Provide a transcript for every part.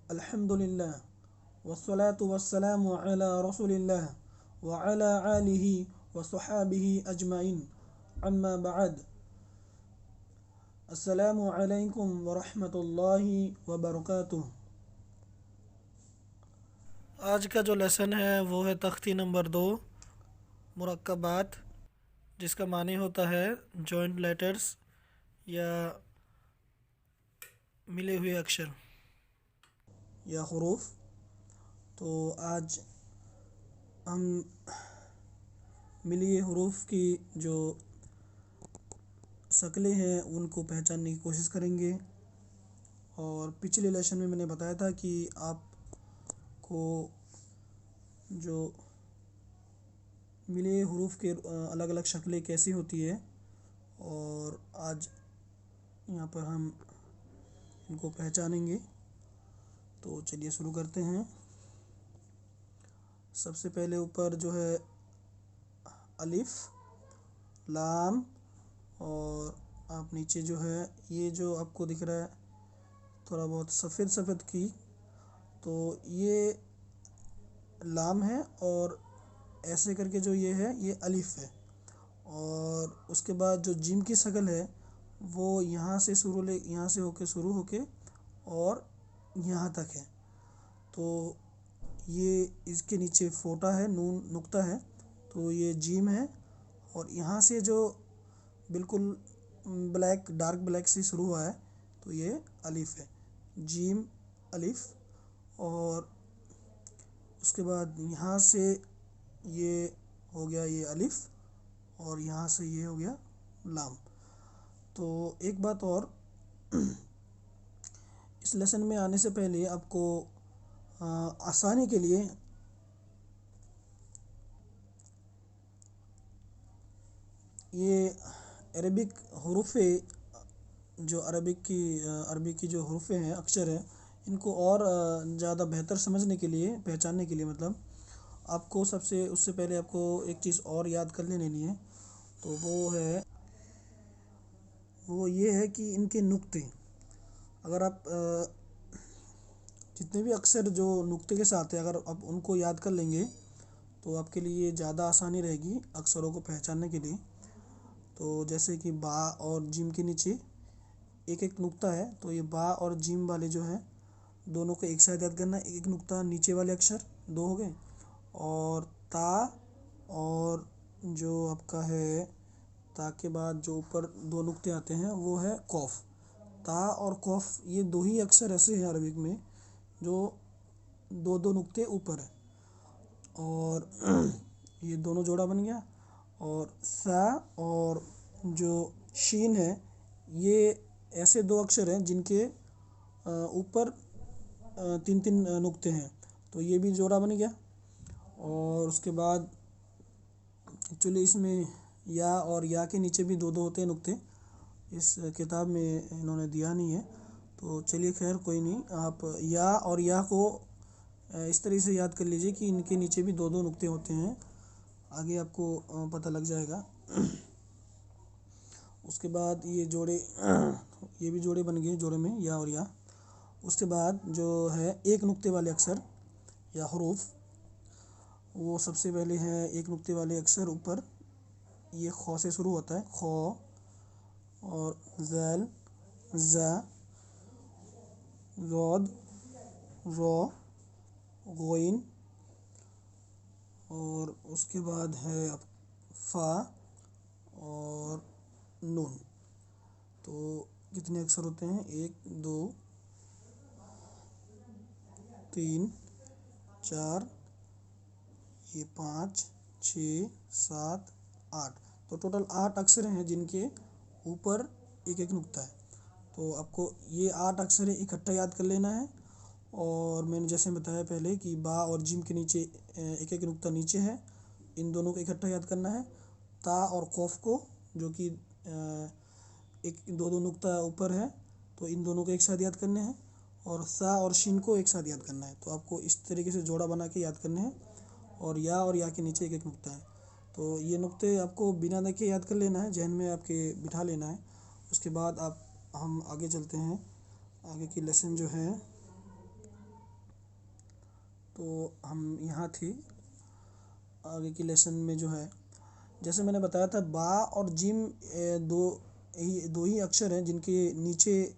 अल्हम्दुलिल्लाह वस्सलातु वस्सलामु अला रसूलिल्लाह व अला आलिहि व सहाबिहि अजमाइन अम्मा बअद। अस्सलामु अलैकुम व रहमतुल्लाहि व बरकातुहू। आज का जो लेसन है वो है तख्ती नंबर 2, मुरक्कबात, जिसका माने होता है जॉइंट लेटर्स या मिले हुए अक्षर या हुरूफ। तो आज हम मिली हुरूफ की जो शक्लें हैं उनको पहचानने की कोशिश करेंगे। और पिछले लेसन में मैंने बताया था कि आपको जो मिले हुरूफ के अलग अलग शक्लें कैसी होती है, और आज यहाँ पर हम इनको पहचानेंगे। तो चलिए शुरू करते हैं। सबसे पहले ऊपर जो है अलिफ, लाम, और आप नीचे जो है ये जो आपको दिख रहा है थोड़ा बहुत सफ़ेद सफ़ेद की, तो ये लाम है, और ऐसे करके जो ये है ये अलिफ है। और उसके बाद जो जिम की शक्ल है वो यहाँ से यहाँ से होके शुरू होके और यहाँ तक है। तो ये इसके नीचे फोटा है, नून नुक्ता है, तो ये जीम है। और यहाँ से जो बिल्कुल ब्लैक, डार्क ब्लैक से शुरू हुआ है तो ये अलिफ है, जीम अलिफ। और उसके बाद यहाँ से ये हो गया ये अलिफ, और यहाँ से ये हो गया लाम। तो एक बात और, इस लेसन में आने से पहले आपको आसानी के लिए ये अरबिक हरूफ, जो अरबी की जो हरूफ हैं, अक्षर हैं, इनको और ज़्यादा बेहतर समझने के लिए, पहचानने के लिए, मतलब आपको उससे पहले आपको एक चीज़ और याद कर लेनी है। तो वो ये है कि इनके नुक्ते, अगर आप जितने भी अक्षर जो नुक्ते के साथ है अगर आप उनको याद कर लेंगे तो आपके लिए ज़्यादा आसानी रहेगी अक्षरों को पहचानने के लिए। तो जैसे कि बा और जिम के नीचे एक एक नुक्ता है, तो ये बा और जिम वाले जो हैं दोनों को एक साथ याद करना। एक नुक्ता नीचे वाले अक्षर दो हो गए, और ता, और जो आपका है ता के बाद जो ऊपर दो नुक्ते आते हैं वो है कौफ। ता और कौफ ये दो ही अक्षर ऐसे हैं अरबिक में जो दो दो नुक्ते ऊपर है, और ये दोनों जोड़ा बन गया। और सा और जो शीन है ये ऐसे दो अक्षर हैं जिनके ऊपर तीन तीन नुक्ते हैं, तो ये भी जोड़ा बन गया। और उसके बाद एक्चुअली इसमें या और या के नीचे भी दो दो होते हैं नुक्ते, इस किताब में इन्होंने दिया नहीं है। तो चलिए खैर कोई नहीं, आप या और या को इस तरीके से याद कर लीजिए कि इनके नीचे भी दो दो नुक्ते होते हैं, आगे आपको पता लग जाएगा। उसके बाद ये भी जोड़े बन गए जोड़े में या और या। उसके बाद जो है एक नुक्ते वाले अक्षर या हरूफ, वो सबसे पहले है एक नुक्ते वाले अक्षर ऊपर, ये खौ से शुरू होता है, खौ, और ज़ैल, ज़ा, ज़ौद, ज़ौ, गोइन, और उसके बाद है फ़ा और नून। तो कितने अक्षर होते हैं? 1 2 3 4, ये 5 6 7 8। तो टोटल 8 अक्षर हैं जिनके ऊपर एक एक नुक्ता है। तो आपको ये 8 अक्षर इकट्ठा याद कर लेना है। और मैंने जैसे बताया पहले कि बा और जिम के नीचे एक एक नुक्ता नीचे है, इन दोनों को इकट्ठा याद करना है। ता और खौफ को, जो कि एक दो दो नुक्ता ऊपर है, तो इन दोनों को एक साथ याद करने हैं। और सा और शिन को एक साथ याद करना है। तो आपको इस तरीके से जोड़ा बना के याद करने हैं। और या के नीचे एक एक नुक्ता है। तो ये नुक्ते आपको बिना देखे याद कर लेना है, जहन में आपके बिठा लेना है। उसके बाद हम आगे चलते हैं। आगे की लेसन जो है तो हम यहाँ थे आगे की लेसन में जो है, जैसे मैंने बताया था बा और जिम दो ही अक्षर हैं जिनके नीचे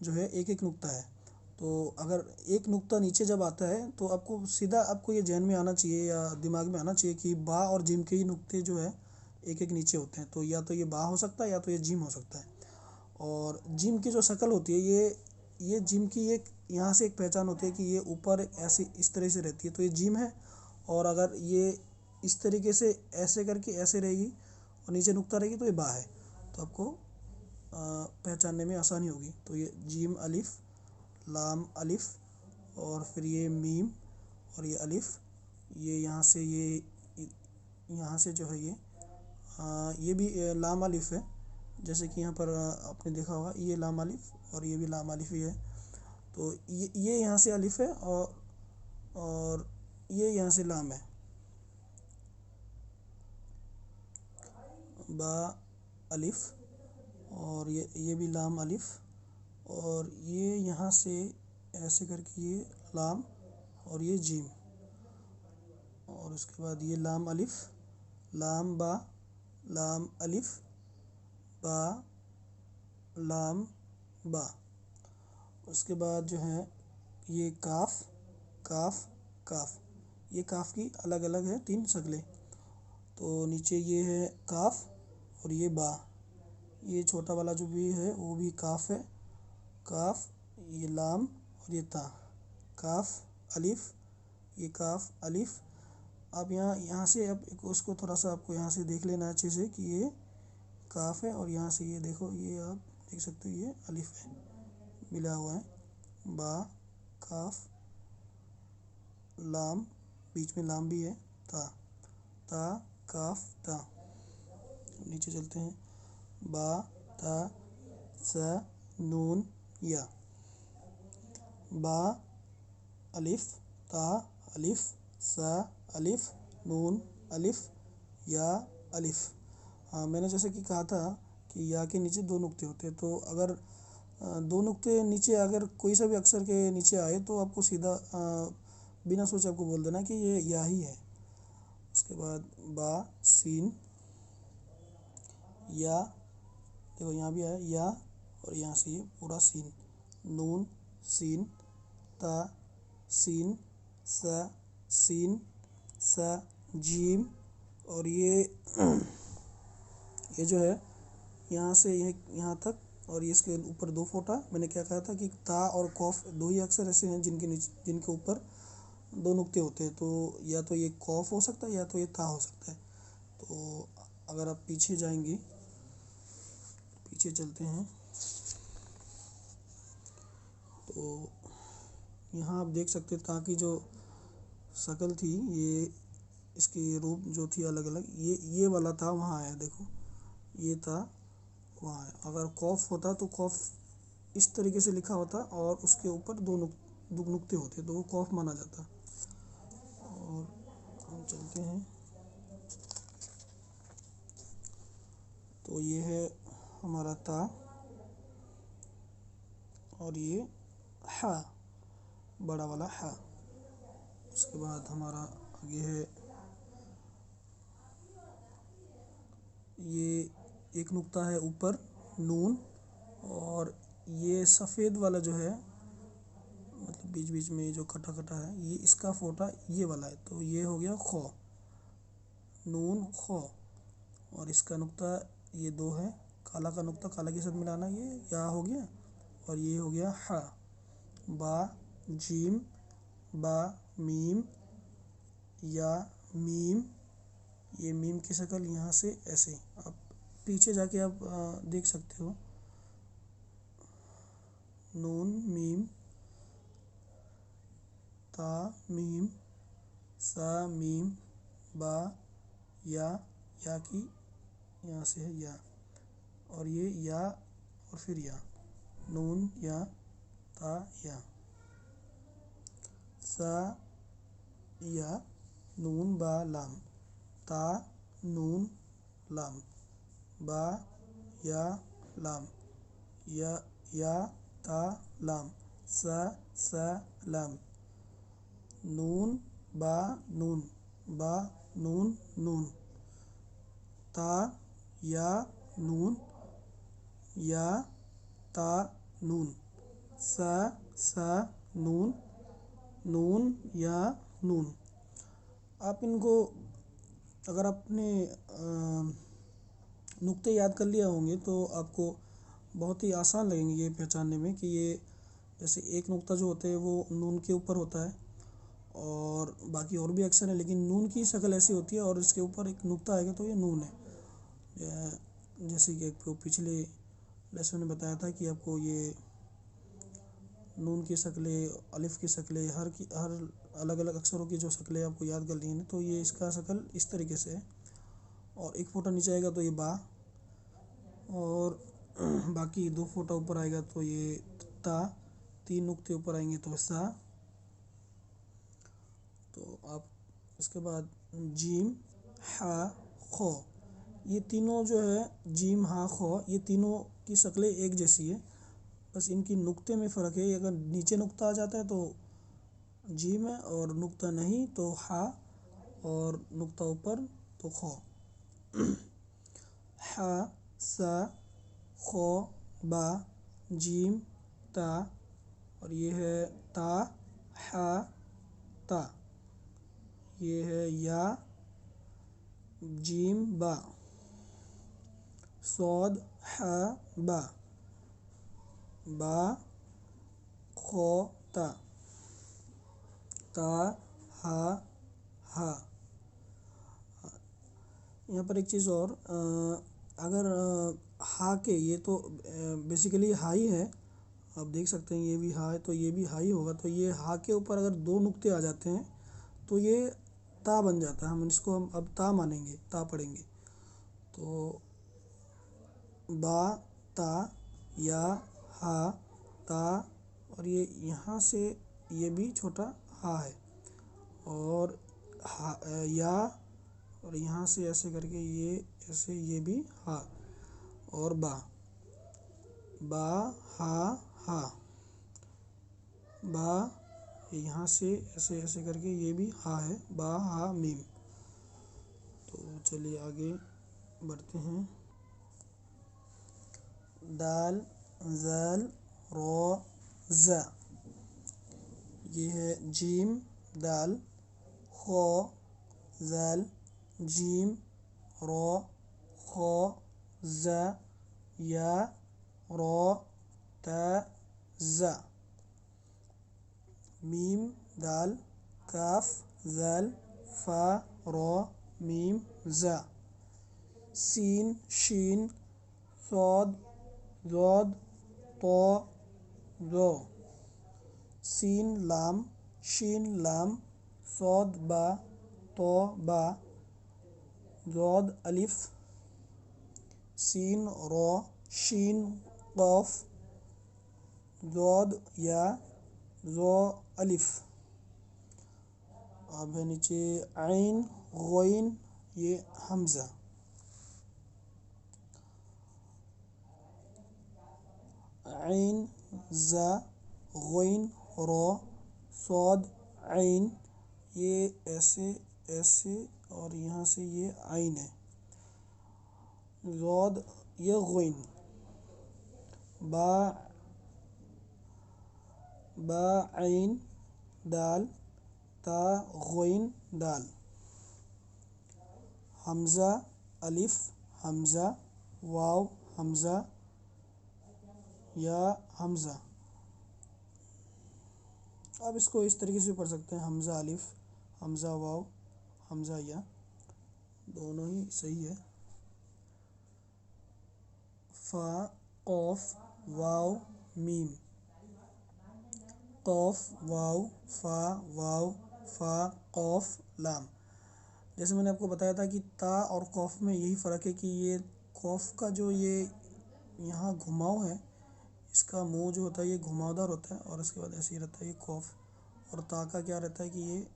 जो है एक एक नुक्ता है। तो अगर एक नुक्ता नीचे जब आता है तो आपको ये जहन में आना चाहिए या दिमाग में आना चाहिए कि बा और जिम के ही नुक्ते जो है एक एक नीचे होते हैं। तो या तो ये बा हो सकता है या तो ये जिम हो सकता है। और जिम की जो शक्ल होती है ये जिम की एक यहाँ से एक पहचान होती है कि ये ऊपर ऐसे इस तरह से रहती है तो ये जिम है। और अगर ये इस तरीके से ऐसे करके ऐसे रहेगी और नीचे नुक्ता रहेगी तो ये बा है। तो आपको पहचानने में आसानी होगी। तो ये जीम अलिफ, लाम अलिफ, और फिर ये मीम और ये अलिफ, ये यहाँ से जो है ये भी लाम अलिफ है। जैसे कि यहाँ पर आपने देखा होगा ये लाम अलिफ और ये भी लाम अलिफ ही है। तो ये यहाँ से अलिफ है और ये यहाँ से लाम है। बा अलिफ और ये भी लाम अलिफ और ये यहाँ से ऐसे करके ये लाम और ये जीम, और उसके बाद ये लाम अलिफ, लाम बा, लाम अलिफ, बा, लाम बा। उसके बाद जो है ये काफ, काफ, काफ। ये काफ की अलग अलग है 3 शक्लें। तो नीचे ये है काफ और ये बा। ये छोटा वाला जो भी है वो भी काफ है, काफ, ये लाम और ये ता, काफ अलिफ, ये काफ अलिफ। अब यहाँ से अब उसको थोड़ा सा आपको यहाँ से देख लेना अच्छे से कि ये काफ है और यहाँ से ये देखो ये आप देख सकते हो ये अलिफ है, मिला हुआ है। बा, काफ, लाम, बीच में लाम भी है, ता, ता, काफ, ता। नीचे चलते हैं, बा, ता, सा, नून, या। बा अलिफ, ता अलिफ, सा अलिफ, नून अलिफ, या अलिफ। हाँ, मैंने जैसे कि कहा था कि या के नीचे 2 नुक्ते होते हैं। तो अगर 2 नुक्ते नीचे अगर कोई सा भी अक्षर के नीचे आए तो आपको सीधा बिना सोचे आपको बोल देना कि ये या ही है। उसके बाद बा, सीन, या, देखो यहाँ भी है या, और यहाँ से ये पूरा सीन, नून, सीन, ता, सीन, सा, सीन, सा, जीम। और ये जो है यहाँ से यहाँ तक, और ये इसके ऊपर 2 फोटा। मैंने क्या कहा था कि ता और कॉफ 2 ही अक्षर ऐसे हैं जिनके ऊपर 2 नुक्ते होते हैं। तो या तो ये कॉफ हो सकता है या तो ये ता हो सकता है। तो अगर आप पीछे जाएंगे, पीछे चलते हैं, तो यहाँ आप देख सकते हैं ता की जो शक्ल थी, ये इसकी रूप जो थी अलग अलग, ये वाला था वहाँ है, देखो ये था वहाँ है। अगर कॉफ होता तो कॉफ इस तरीके से लिखा होता और उसके ऊपर 2 नुक्ते होते तो वो कॉफ माना जाता। और हम चलते हैं, तो ये है हमारा ता और ये हा, बड़ा वाला हा। उसके बाद हमारा आगे है ये एक नुक्ता है ऊपर, नून, और ये सफ़ेद वाला जो है मतलब बीच बीच में जो कटा कटा है, ये इसका फोटा ये वाला है। तो ये हो गया खो, नून खो। और इसका नुक्ता ये 2 है, काला का नुक्ता काला के साथ मिलाना, ये या हो गया, और ये हो गया हा। बा, जीम, बा, मीम, या, मीम। ये मीम की शक्ल यहाँ से ऐसे, आप पीछे जाके आप देख सकते हो, नून, मीम, ता, मीम, सा, मीम, बा, या की यहाँ से है या, और ये या और फिर या, नून, या, ता, या, सा, या, नून, बा, लाम, ता, नून, लाम, बा, या, लाम, या, ता, लाम, सा, लाम, नून बा नून, बा नून नून, ता या नून, या ता नून, सा नून, नून या नून। आप इनको अगर आपने नुक्ते याद कर लिए होंगे तो आपको बहुत ही आसान लगेंगे ये पहचानने में कि ये जैसे एक नुक्ता जो होता है वो नून के ऊपर होता है और बाकी और भी अक्षर है, लेकिन नून की शक्ल ऐसी होती है और इसके ऊपर एक नुक्ता आएगा तो ये नून है। जैसे कि आपको पिछले लेसन में बताया था कि आपको ये नून की शक्लें, अलिफ की शक्लें, हर अलग अलग अक्षरों की जो शक्लें आपको याद कर ली हैं, तो ये इसका शक्ल इस तरीके से है। और एक फोटा नीचे आएगा तो ये बा, और बाकी दो फोटा ऊपर आएगा तो ये ता, तीन नुक्ते ऊपर आएंगे तो सा। तो आप इसके बाद जीम हा खो, ये तीनों जो है जीम हा खो, ये तीनों की शक्लें एक जैसी है, बस इनकी नुक्ते में फ़र्क है। अगर नीचे नुक्ता आ जाता है तो जीम है और नुक्ता नहीं तो हा, और नुक्ता ऊपर तो खो। हा सा खो बा जीम ता, और ये है ता हा ता, ये है या जीम बा, सौद हा बा, बा खो ता, ता हा हा। यहाँ पर एक चीज़ और, अगर हा के, ये तो बेसिकली हा ही है, आप देख सकते हैं ये भी हा है तो ये भी हा ही होगा, तो ये हा के ऊपर अगर दो नुक्ते आ जाते हैं तो ये ता बन जाता है। हम अब ता मानेंगे, ता पढ़ेंगे। तो बा ता, या हा ता, और ये यहाँ से ये भी छोटा हा है, और हा या, और यहाँ से ऐसे करके ये ऐसे, ये भी हा, और बा हा हा, बा यहाँ से ऐसे ऐसे करके ये भी हा है, बा हा मीम। तो चलिए आगे बढ़ते हैं। दाल ज़ाल रो ज़ा, ये है जीम दाल खो ज़ाल जीम रो खो ज़ा या रो ता ज़ा, मीम दाल काफ ज़ाल फा रो मीम ज़ा, सीन शीन सौद ज़ोद तो ज़ो, सीन लाम शीन लाम सौद बा तो बा, ज़ोद अलिफ सीन रो शीन क़ाफ, ज़ोद या ज़ो अलिफ। अब है नीचे आइन ग़ोइन, ये हमज़ा, आइन ज़ा ग़ोइन रो सौद आइन, ये ऐसे ऐसे, और यहाँ से ये आइन है, ज़ोद ये ग़ोइन, बा बा आइन दाल ता ग़ोइन दाल, हमज़ा अलिफ हमज़ा वाव हमज़ा या हमज़ा। अब इसको इस तरीके से पढ़ सकते हैं, हमज़ा अलिफ हमज़ा वाव हमज़ा या, दोनों ही सही है। फ़ा क़ाफ वाव मीम, क़ाफ वाव फ़ा वाव फ़ा क़ाफ लाम। जैसे मैंने आपको बताया था कि ता और क़ाफ में यही फ़र्क है कि ये क़ाफ का जो ये यहाँ घुमाव है, इसका मुंह जो होता है ये घुमावदार होता है, और इसके बाद ऐसे ही रहता है ये क़ाफ। और ता का क्या रहता है कि ये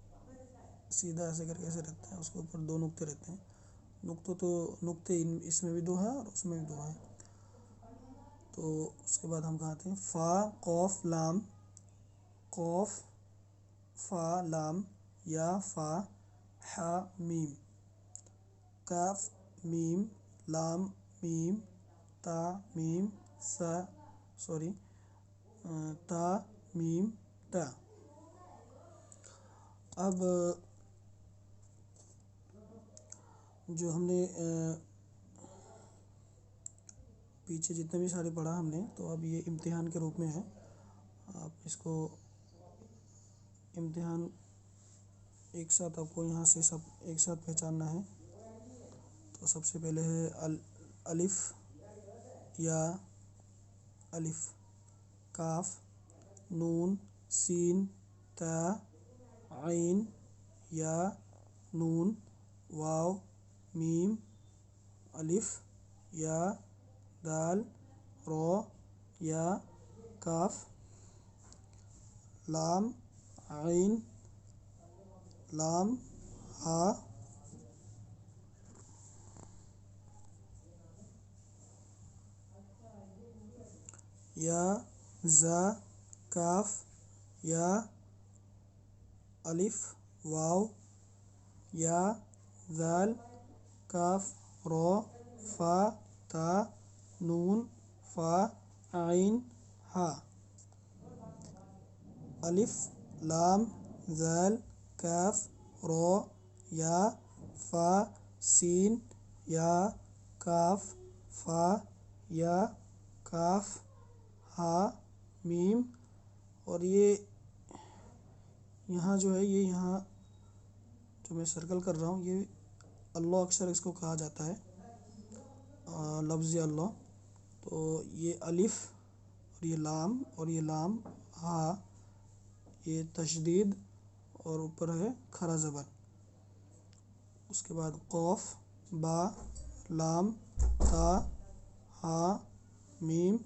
सीधा ऐसे करके ऐसे रहता है, उसके ऊपर दो नुक्ते रहते हैं। नुक्ते इसमें भी दो हैं और उसमें भी दो हैं। तो उसके बाद हम कहाँ थे, फ़ा क़ाफ लाम, क़ाफ फा लाम या फा हा मीम। काफ मीम लाम मीम ता मीम ता मीम ता। अब जो हमने पीछे जितने भी सारे पढ़ा हमने, तो अब ये इम्तिहान के रूप में है। आप इसको इम्तिहान एक साथ आपको यहाँ से सब एक साथ पहचानना है। तो सबसे पहले है अलिफ या अलिफ, काफ नून सीन ता आइन या नून वाव मीम अलिफ या दाल रो या काफ लाम आइन लाम हा या जा काफ या अलिफ वाव या दाल काफ रो फा ता नून फा आइन हा। अलिफ लाम दाल काफ रो या फा सीन या काफ फा या काफ हा मीम। और ये यहाँ जो है, ये यहाँ जो मैं सर्कल कर रहा हूँ, ये अल्लाह अक्षर इसको कहा जाता है, लफ्ज़ अल्लाह। तो ये अलिफ और ये लाम हा, ये तशदीद और ऊपर है खरा ज़बर। उसके बाद कौफ बा लाम ता हा मीम।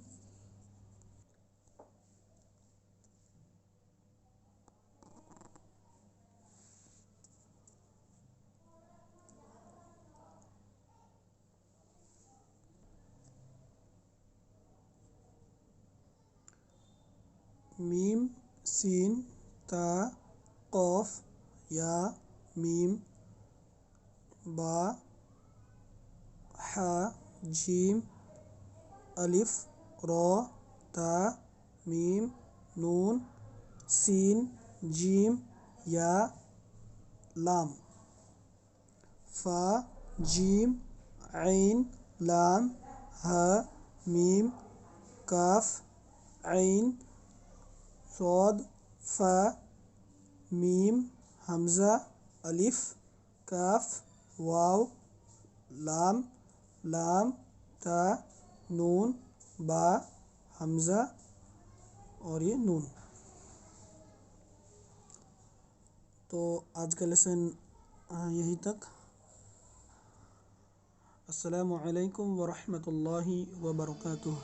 मीम सीन ता कौफ या मीम बा हा जीम अलिफ रो ता मीम नून सीन जीम या लाम फा जीम आइन लाम हा मीम काफ आइन सौद फा मीम हमज़ा अलिफ काफ वाव लाम लाम ता नून बा हमज़ा और ये नून। तो आज का लेसन यहीं तक। अस्सलामु अलैकुम व रहमतुल्लाहि व बरकातुहू।